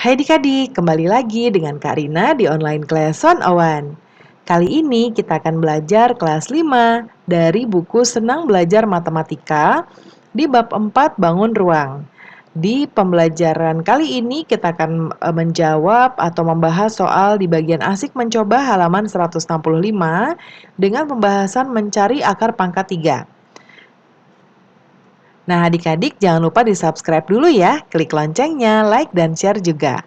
Hai adik-adik, kembali lagi dengan Kak Rina di online class 101. Kali ini kita akan belajar kelas 5 dari buku Senang Belajar Matematika di bab 4 Bangun Ruang. Di pembelajaran kali ini kita akan menjawab atau membahas soal di bagian asik mencoba halaman 165 dengan pembahasan mencari akar pangkat 3. Nah, adik-adik jangan lupa di-subscribe dulu ya, klik loncengnya, like, dan share juga.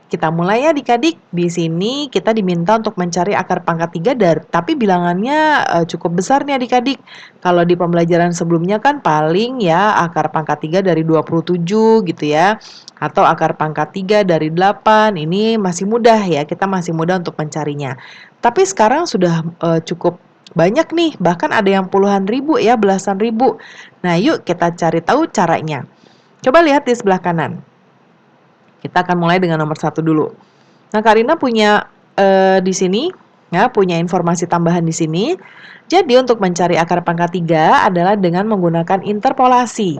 Kita mulai ya adik-adik. Di sini kita diminta untuk mencari akar pangkat 3 tapi bilangannya cukup besar nih adik-adik. Kalau di pembelajaran sebelumnya kan paling ya akar pangkat 3 dari 27 gitu ya. Atau akar pangkat 3 dari 8. Ini masih mudah ya, kita masih mudah untuk mencarinya. Tapi sekarang sudah cukup banyak nih, bahkan ada yang puluhan ribu ya, belasan ribu. Nah, yuk kita cari tahu caranya. Coba lihat di sebelah kanan. Kita akan mulai dengan nomor 1 dulu. Nah, Karina punya di sini ya, punya informasi tambahan di sini. Jadi untuk mencari akar pangkat 3 adalah dengan menggunakan interpolasi.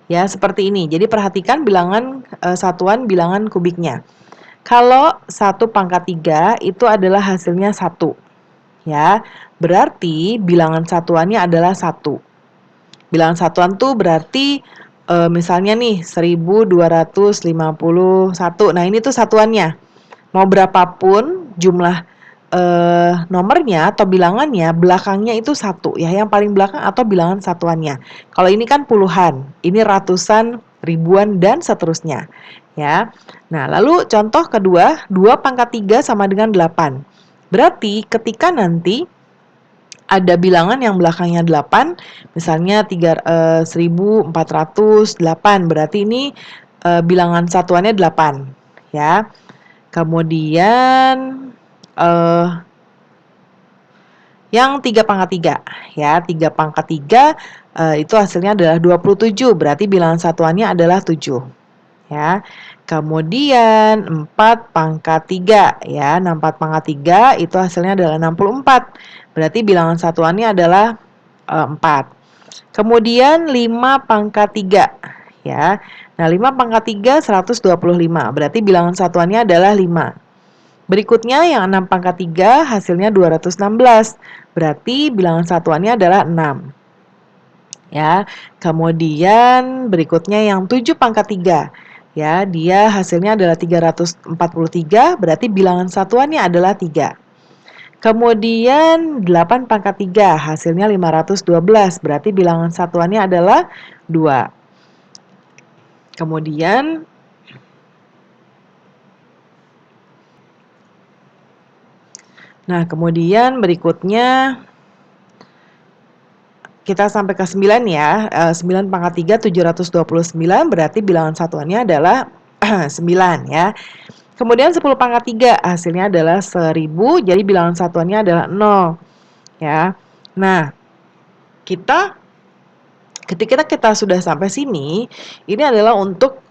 Ya, seperti ini. Jadi perhatikan bilangan satuan bilangan kubiknya. Kalau 1 pangkat 3 itu adalah hasilnya 1. Ya, berarti bilangan satuannya adalah 1. Bilangan satuan tuh berarti misalnya nih 1251. Nah, ini tuh satuannya. Mau berapapun jumlah nomornya atau bilangannya, belakangnya itu 1 ya, yang paling belakang atau bilangan satuannya. Kalau ini kan puluhan, ini ratusan, ribuan, dan seterusnya. Ya. Nah, lalu contoh kedua, 2 pangkat 3 sama dengan 8. Berarti ketika nanti ada bilangan yang belakangnya 8, misalnya 1408, berarti ini bilangan satuannya 8, ya. Kemudian yang 3 pangkat 3, ya. 3 pangkat 3 itu hasilnya adalah 27, berarti bilangan satuannya adalah 7, ya. Kemudian 4 pangkat 3, ya. 4 pangkat 3 itu hasilnya adalah 64, berarti bilangan satuannya adalah 4. Kemudian 5 pangkat 3, ya. Nah, 5 pangkat 3 125, berarti bilangan satuannya adalah 5. Berikutnya yang 6 pangkat 3 hasilnya 216, berarti bilangan satuannya adalah 6. Ya. Kemudian berikutnya yang 7 pangkat 3. Ya, dia hasilnya adalah 343, berarti bilangan satuannya adalah 3. Kemudian 8 pangkat 3 hasilnya 512, berarti bilangan satuannya adalah 2. Kemudian berikutnya kita sampai ke 9 ya. 9 pangkat 3 729, berarti bilangan satuannya adalah 9 ya. Kemudian 10 pangkat 3 hasilnya adalah 1000, jadi bilangan satuannya adalah 0 ya. Nah, ketika kita sudah sampai sini, ini adalah untuk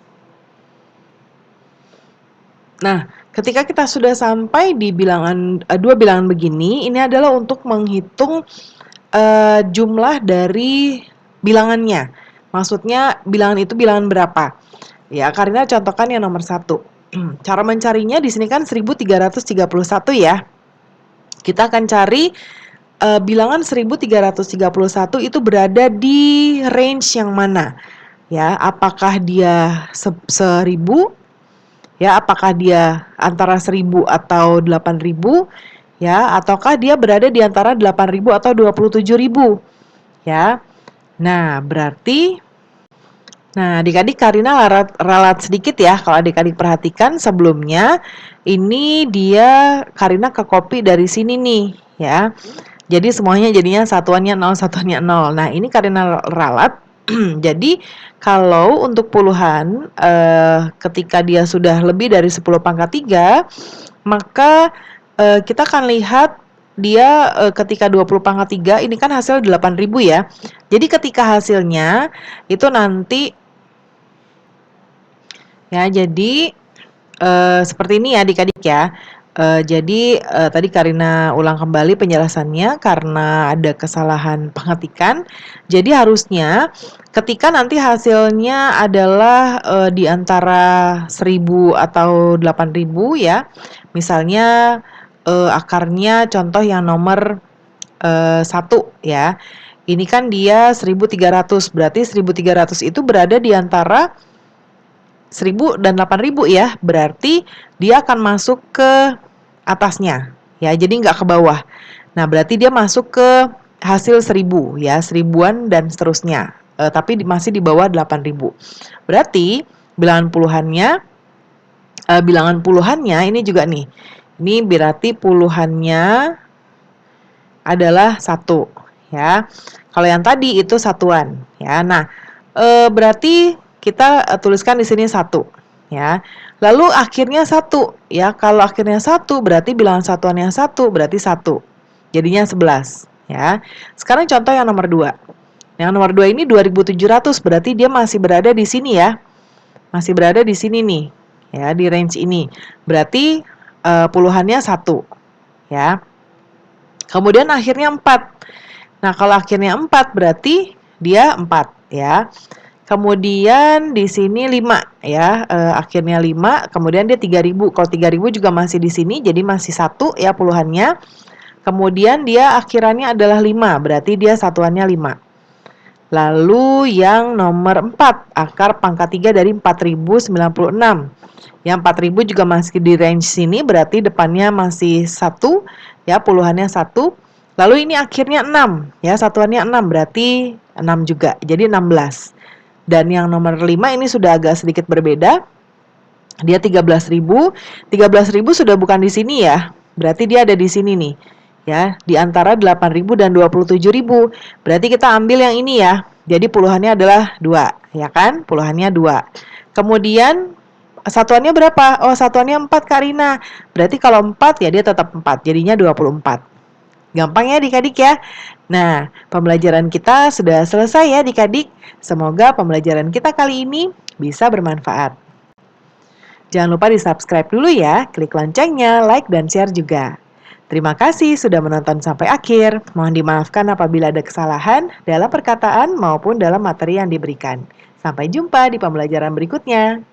ketika kita sudah sampai di bilangan dua bilangan begini, ini adalah untuk menghitung jumlah dari bilangannya. Maksudnya bilangan itu bilangan berapa? Ya, Karina contohkan yang nomor 1. Cara mencarinya di sini kan 1331 ya. Kita akan cari bilangan 1331 itu berada di range yang mana? Ya, apakah dia 1000? Ya, apakah dia antara 1000 atau 8000? Ya, ataukah dia berada di antara 8000 atau 27000? Ya. Nah, adik-adik Karina ralat sedikit ya. Kalau adik-adik perhatikan sebelumnya, ini dia Karina ke copy dari sini nih, ya. Jadi semuanya jadinya satuannya 0, satuannya 0. Nah, ini Karina ralat. Jadi kalau untuk puluhan, ketika dia sudah lebih dari 10 pangkat 3, maka kita akan lihat dia ketika 20 pangkat 3, ini kan hasil 8000 ya. Jadi ketika hasilnya itu nanti ya, jadi seperti ini ya adik-adik ya. Jadi, tadi Karina ulang kembali penjelasannya karena ada kesalahan pengetikan. Jadi harusnya ketika nanti hasilnya adalah, di antara 1.000 atau 8.000 ya, misalnya, akarnya contoh yang nomor, 1 ya, ini kan dia 1.300, berarti 1.300 itu berada di antara 1.000 dan 8.000 ya, berarti dia akan masuk ke atasnya, ya, jadi nggak ke bawah. Nah, berarti dia masuk ke hasil 1.000 ya, seribuan dan seterusnya, tapi masih di bawah 8.000. Berarti bilangan puluhannya ini juga nih, ini berarti puluhannya adalah 1 ya. Kalau yang tadi itu satuan ya. Nah, berarti kita tuliskan di sini 1 ya. Lalu akhirnya 1 ya. Kalau akhirnya 1 berarti bilangan satuannya 1 berarti 1. Jadinya 11 ya. Sekarang contoh yang nomor 2. Yang nomor 2 ini 2.700 berarti dia masih berada di sini ya. Masih berada di sini nih ya, di range ini. Berarti puluhannya 1 ya. Kemudian akhirnya 4. Nah, kalau akhirnya 4 berarti dia 4 ya. Kemudian di sini 5 ya, akhirnya 5, kemudian dia 3.000. Kalau 3.000 juga masih di sini, jadi masih 1 ya puluhannya. Kemudian dia akhirannya adalah 5, berarti dia satuannya 5. Lalu yang nomor 4, akar pangkat 3 dari 4.096. Yang 4.000 juga masih di range sini, berarti depannya masih 1, ya puluhannya 1. Lalu ini akhirnya 6, ya satuannya 6, berarti 6 juga, jadi 16. Dan yang nomor 5 ini sudah agak sedikit berbeda, dia 13.000. 13.000 sudah bukan di sini ya, berarti dia ada di sini nih. Ya, di antara 8.000 dan 27.000. Berarti kita ambil yang ini ya. Jadi puluhannya adalah 2, ya kan? Puluhannya 2. Kemudian satuannya berapa? Oh, satuannya 4 Kak Rina. Berarti kalau 4 ya dia tetap 4, jadinya 24. Gampang ya adik-adik ya. Nah, pembelajaran kita sudah selesai ya adik-adik. Semoga pembelajaran kita kali ini bisa bermanfaat. Jangan lupa di-subscribe dulu ya, klik loncengnya, like dan share juga. Terima kasih sudah menonton sampai akhir. Mohon dimaafkan apabila ada kesalahan dalam perkataan maupun dalam materi yang diberikan. Sampai jumpa di pembelajaran berikutnya.